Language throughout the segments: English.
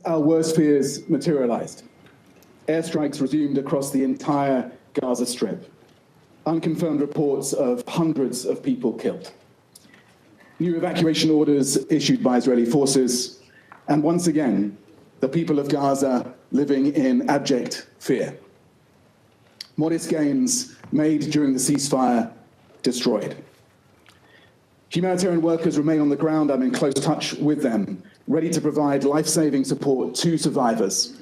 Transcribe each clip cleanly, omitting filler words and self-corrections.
Our worst fears materialized. Airstrikes resumed across the entire Gaza Strip. Unconfirmed reports of hundreds of people killed. New evacuation orders issued by Israeli forces. And once again, the people of Gaza living in abject fear. Modest gains made during the ceasefire destroyed. Humanitarian workers remain on the ground. I'm in close touch with them, ready to provide life-saving support to survivors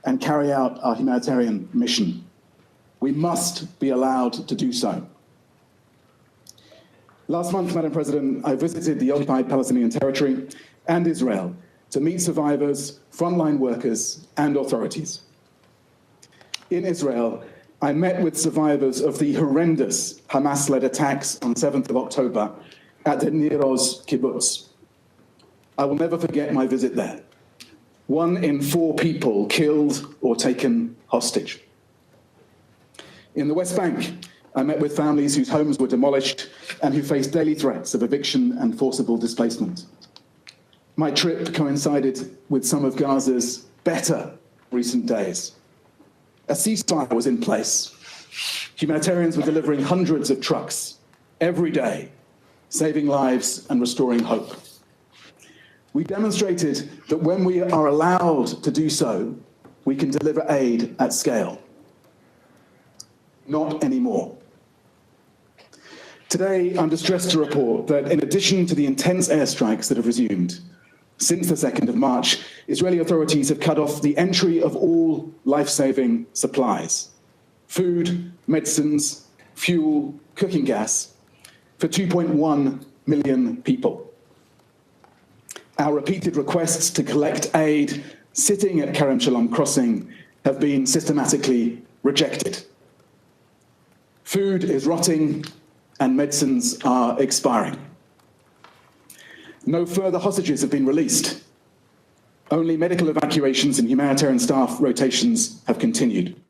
and carry out our humanitarian mission. We must be allowed to do so. Last month, Madam President, I visited the occupied Palestinian territory and Israel to meet survivors, frontline workers, and authorities. In Israel, I met with survivors of the horrendous Hamas-led attacks on 7th of October at the Nir Oz kibbutz. I will never forget my visit there. 1 in 4 people killed or taken hostage. In the West Bank, I met with families whose homes were demolished and who faced daily threats of eviction and forcible displacement. My trip coincided with some of Gaza's better recent days. A ceasefire was in place. Humanitarians were delivering hundreds of trucks every day, saving lives and restoring hope. We demonstrated that when we are allowed to do so, we can deliver aid at scale. Not anymore. Today, I'm distressed to report that in addition to the intense airstrikes that have resumed, since the 2nd of March, Israeli authorities have cut off the entry of all life-saving supplies, food, medicines, fuel, cooking gas, for 2.1 million people. Our repeated requests to collect aid sitting at Kerem Shalom crossing have been systematically rejected. Food is rotting and medicines are expiring. No further hostages have been released. Only medical evacuations and humanitarian staff rotations have continued.